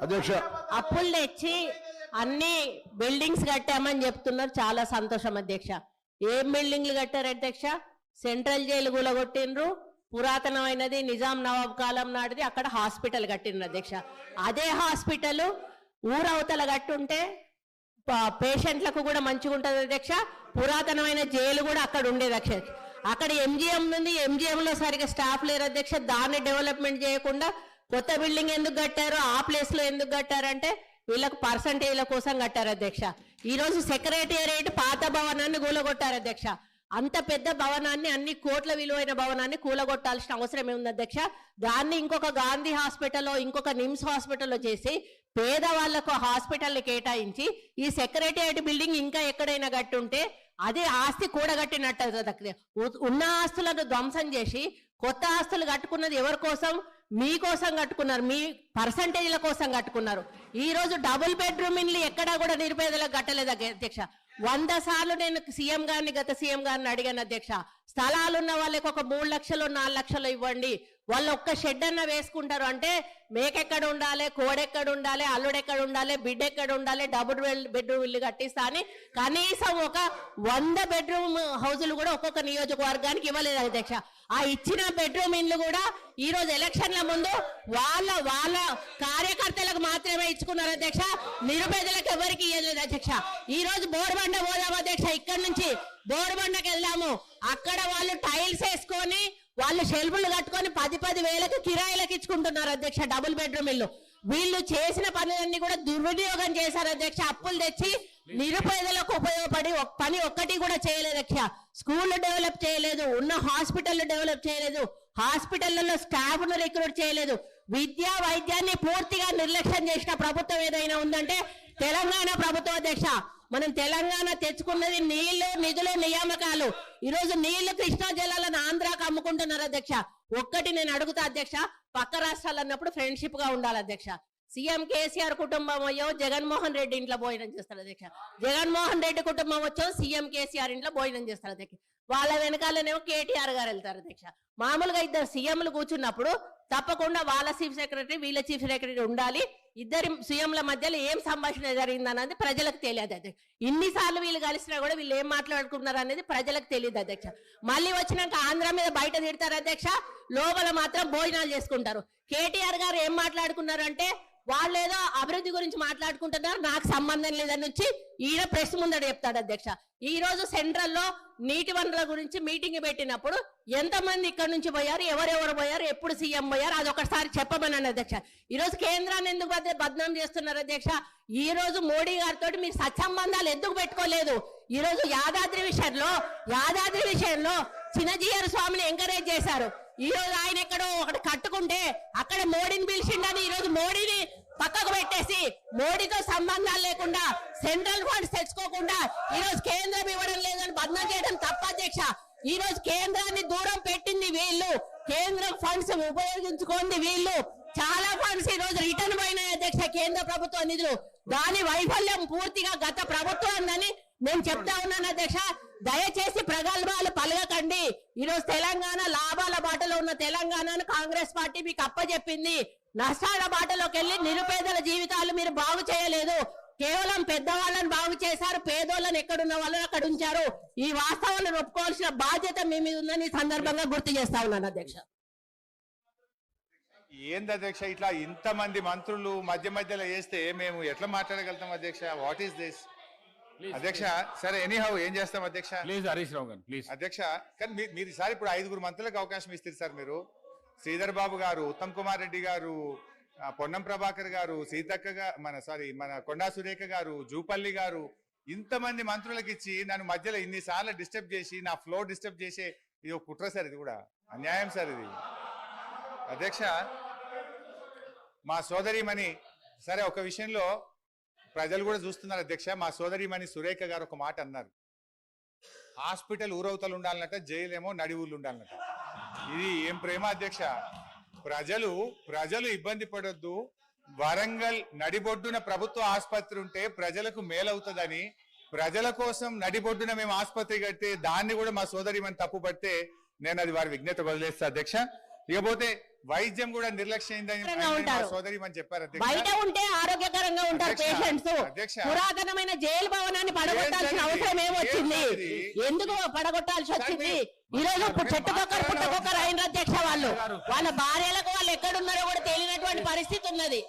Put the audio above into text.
అధ్యక్ష అప్పులు తెచ్చి అన్ని బిల్డింగ్స్ కట్టామని చెప్తున్నారు. చాలా సంతోషం అధ్యక్ష. ఏం బిల్డింగ్లు కట్టారు అధ్యక్ష? సెంట్రల్ జైలు కూలగొట్టిండ్రు, పురాతనమైనది నిజాం నవాబ్ కాలం నాటిది అక్కడ హాస్పిటల్ కట్టిండ్రు అధ్యక్ష. అదే హాస్పిటల్ ఊరవతల కట్టుంటే పేషెంట్లకు కూడా మంచిగా ఉంటుంది అధ్యక్ష. పురాతనమైన జైలు కూడా అక్కడ ఉండేది అధ్యక్ష. అక్కడ ఎంజిఎం ఉంది, ఎంజిఎం లో సరిగా స్టాఫ్ లేరు అధ్యక్ష. దాన్ని డెవలప్మెంట్ చేయకుండా కొత్త బిల్డింగ్ ఎందుకు కట్టారు, ఆ ప్లేస్ లో ఎందుకు కట్టారంటే వీళ్ళకు పర్సంటేజ్ల కోసం కట్టారు అధ్యక్ష. ఈ రోజు సెక్రటేరియట్ పాత భవనాన్ని కూలగొట్టారు అధ్యక్ష. అంత పెద్ద భవనాన్ని, అన్ని కోట్ల విలువైన భవనాన్ని కూలగొట్టాల్సిన అవసరం ఏముంది అధ్యక్ష? దాన్ని ఇంకొక గాంధీ హాస్పిటల్లో, ఇంకొక నిమ్స్ హాస్పిటల్లో చేసి పేదవాళ్లకు హాస్పిటల్ని కేటాయించి ఈ సెక్రటేరియట్ బిల్డింగ్ ఇంకా ఎక్కడైనా కట్టుంటే అదే ఆస్తి కూడగట్టినట్టు. ఉన్న ఆస్తులను ధ్వంసం చేసి కొత్త ఆస్తులు కట్టుకున్నది ఎవరి కోసం? మీకోసం కట్టుకున్నారు, మీ పర్సంటేజ్ల కోసం కట్టుకున్నారు. ఈ రోజు డబుల్ బెడ్రూమ్ ఇల్లు ఎక్కడా కూడా నిరుపేదలకు కట్టలేదు అధ్యక్ష. 100 సార్లు నేను సీఎం గారిని, గత సీఎం గారిని అడిగాను అధ్యక్ష. స్థలాలున్న వాళ్ళకి ఒక 3 లక్షలు 4 లక్షలు ఇవ్వండి, వాళ్ళు ఒక్క షెడ్ అన్న వేసుకుంటారు అంటే మేకెక్కడ ఉండాలి, కోడెక్కడ ఉండాలి, అల్లుడెక్కడ ఉండాలి, బిడ్డ ఎక్కడ ఉండాలి, డబుల్ బెడ్రూమ్ ఇల్లు కట్టిస్తా అని కనీసం ఒక 100 బెడ్రూమ్ హౌజులు కూడా ఒక్కొక్క నియోజకవర్గానికి ఇవ్వలేదు అధ్యక్ష. ఆ ఇచ్చిన బెడ్రూమ్ ఇల్లు కూడా ఈ రోజు ఎలక్షన్ల ముందు వాళ్ళ కార్యకర్తలకు మాత్రమే ఇచ్చుకున్నారు అధ్యక్ష. నిరుపేదలకు ఎవరికి ఇవ్వలేదు అధ్యక్ష. ఈ రోజు బోర్బండ పోదాం అధ్యక్ష, ఇక్కడి నుంచి బోర్బండకి వెళ్దాము. అక్కడ వాళ్ళు టైల్స్ వేసుకొని వాళ్ళు షెల్ఫ్లు కట్టుకొని 10-10 వేలకు కిరాయిలకు ఇచ్చుకుంటున్నారు అధ్యక్ష డబుల్ బెడ్రూమ్ ఇల్లు. వీళ్ళు చేసిన పనులన్నీ కూడా దుర్వినియోగం చేశారు అధ్యక్ష. అప్పులు తెచ్చి నిరుపేదలకు ఉపయోగపడి పని ఒక్కటి కూడా చేయలేదు అధ్యక్ష. స్కూల్ డెవలప్ చేయలేదు, ఉన్న హాస్పిటల్ డెవలప్ చేయలేదు, హాస్పిటళ్లలో స్టాఫ్ ను రిక్రూట్ చేయలేదు, విద్యా వైద్యాన్ని పూర్తిగా నిర్లక్ష్యం చేసిన ప్రభుత్వం ఏదైనా ఉందంటే తెలంగాణ ప్రభుత్వం అధ్యక్ష. మనం తెలంగాణ తెచ్చుకున్నది నీళ్లు, నిధులు, నియామకాలు. ఈ రోజు నీళ్లు కృష్ణా జలాలను ఆంధ్రాకు అమ్ముకుంటున్నారు అధ్యక్ష. ఒక్కటి నేను అడుగుతా అధ్యక్ష, పక్క రాష్ట్రాలు అన్నప్పుడు ఫ్రెండ్షిప్ గా ఉండాలి అధ్యక్ష. సీఎం కేసీఆర్ కుటుంబం అయ్యో జగన్మోహన్ రెడ్డి ఇంట్లో భోజనం చేస్తారు అధ్యక్ష, జగన్మోహన్ రెడ్డి కుటుంబం వచ్చో సీఎం కేసీఆర్ ఇంట్లో భోజనం చేస్తారు అధ్యక్ష. వాళ్ళ వెనకాలనేమో కేటీఆర్ గారు వెళ్తారు అధ్యక్ష. మామూలుగా ఇద్దరు సీఎంలు కూర్చున్నప్పుడు తప్పకుండా వాళ్ళ చీఫ్ సెక్రటరీ, వీళ్ళ చీఫ్ సెక్రటరీ ఉండాలి. ఇద్దరి సీఎంల మధ్యలో ఏం సంభాషణ జరిగిందన్నది ప్రజలకు తెలియదు అధ్యక్ష. ఇన్నిసార్లు వీళ్ళు కలిసినా కూడా వీళ్ళు ఏం మాట్లాడుకున్నారు అనేది ప్రజలకు తెలియదు అధ్యక్ష. మళ్ళీ వచ్చినాక ఆంధ్ర మీద బయట తిడతారు అధ్యక్ష, లోపల మాత్రం భోజనాలు చేసుకుంటారు. కేటీఆర్ గారు ఏం మాట్లాడుకున్నారు అంటే వాళ్ళు ఏదో అభివృద్ధి గురించి మాట్లాడుకుంటున్నారు, నాకు సంబంధం లేదని వచ్చి ఈయన ప్రెస్ ముందర చెప్తాడు అధ్యక్ష. ఈ రోజు సెంట్రల్ లో నీటి వనరుల గురించి మీటింగ్ పెట్టినప్పుడు ఎంతమంది ఇక్కడ నుంచి పోయారు, ఎవరెవరు పోయారు, ఎప్పుడు సీఎం పోయారు, అది ఒకసారి చెప్పమన్నాను అధ్యక్ష. ఈ రోజు కేంద్రాన్ని ఎందుకు బద్నాం చేస్తున్నారు అధ్యక్ష? ఈ రోజు మోడీ గారితో మీరు సత్సంబంధాలు ఎందుకు పెట్టుకోలేదు? ఈ రోజు యాదాద్రి విషయంలో చిన్నజీయర్ స్వామిని ఎంకరేజ్ చేశారు. ఈ రోజు ఆయన ఎక్కడో ఒకటి కట్టుకుంటే అక్కడ మోడీని పిలిచిండని ఈ రోజు మోడీని పక్కకు పెట్టేసి మోడీతో సంబంధాలు లేకుండా సెంట్రల్ ఫండ్స్ తెచ్చుకోకుండా ఈ రోజు కేంద్రం ఇవ్వడం లేదని బద్నాం చేయడం తప్ప అధ్యక్ష. ఈ రోజు కేంద్రాన్ని దూరం పెట్టింది వీళ్ళు, కేంద్రం ఫండ్స్ ఉపయోగించుకోండి వీళ్ళు. చాలా ఫండ్స్ ఈ రోజు రిటర్న్ పోయినాయి అధ్యక్ష, కేంద్ర ప్రభుత్వ నిధులు. దాని వైఫల్యం పూర్తిగా గత ప్రభుత్వం అని నేను చెప్తా ఉన్నాను అధ్యక్ష. దయచేసి ప్రగల్భాలు పలగకండి. ఈ రోజు తెలంగాణ లాభాల బాటలో ఉన్న తెలంగాణను కాంగ్రెస్ పార్టీ మీకు అప్పచెప్పింది. నష్టాల బాటలోకి వెళ్ళి నిరుపేదల జీవితాలు మీరు బాగు చేయలేదు, కేవలం పెద్దవాళ్ళని బాగు చేశారు, పేదోళ్ళని ఎక్కడున్న వాళ్ళని అక్కడ ఉంచారు. ఈ వాస్తవాలను ఒప్పుకోవాల్సిన బాధ్యత మీ మీద ఉందని ఈ సందర్భంగా గుర్తు చేస్తా ఉన్నాను అధ్యక్ష. ఏంది అధ్యక్ష ఇట్లా ఇంతమంది మంత్రులు మధ్యలో వేస్తే మేము ఎట్లా మాట్లాడగలుగుతాం అధ్యక్ష? వాట్ ఈస్ దిస్ అధ్యక్ష? సరే ఎనీహౌ ఏం చేస్తాం అధ్యక్ష? ప్లీజ్ హరీష్ రావు గారు ప్లీజ్. అధ్యక్ష కానీ మీరు ఈసారి ఇప్పుడు 5 మంత్రులకు అవకాశం ఇస్తారు సార్. మీరు శ్రీధర్ బాబు గారు, ఉత్తమ్ కుమార్ రెడ్డి గారు, పొన్నం ప్రభాకర్ గారు, సీతక్క మన కొండా సురేఖ గారు, జూపల్లి గారు, ఇంతమంది మంత్రులకు ఇచ్చి నన్ను మధ్యలో ఇన్నిసార్లు డిస్టర్బ్ చేసి నా ఫ్లో డిస్టర్బ్ చేసే ఇది ఒక కుట్ర సార్. ఇది కూడా అన్యాయం సార్ ఇది అధ్యక్ష. మా సోదరిమణి సరే ఒక విషయంలో ప్రజలు కూడా చూస్తున్నారు అధ్యక్ష. మా సోదరిమణి సురేఖ గారు ఒక మాట అన్నారు, హాస్పిటల్ ఊరవతలు ఉండాలన్నట, జైలేమో నడి ఊళ్ళు ఉండాలన్నట. ఇది ఏం ప్రేమ అధ్యక్ష? ప్రజలు ఇబ్బంది పడొద్దు, వరంగల్ నడిబొడ్డున ప్రభుత్వ ఆసుపత్రి ఉంటే ప్రజలకు మేలవుతుందని ప్రజల కోసం నడిబొడ్డున మేము ఆసుపత్రి కడితే దాన్ని కూడా మా సోదరిమణి తప్పు పడితే నేను అది వారి విజ్ఞత వదిలేస్తా అధ్యక్ష. ఇకపోతే వైద్యం కూడా నిర్లక్ష్యం ఉంటారు. సోదరి అని చెప్పారు బయట ఉంటే ఆరోగ్యకరంగా ఉంటారు అధ్యక్ష, పేషెంట్స్. అధ్యక్ష. పురాతనమైన జైలు భవనాన్ని పడగొట్టాల్సిన అవసరం ఏమొచ్చింది? ఎందుకు పడగొట్టాల్సి వచ్చింది? ఈ రోజు చెట్టుకొక్కరు పుట్టకొక్కరు అయిన అధ్యక్ష వాళ్ళు వాళ్ళ భార్యలకు వాళ్ళు ఎక్కడున్నారో కూడా తెలియనటువంటి పరిస్థితి ఉన్నది.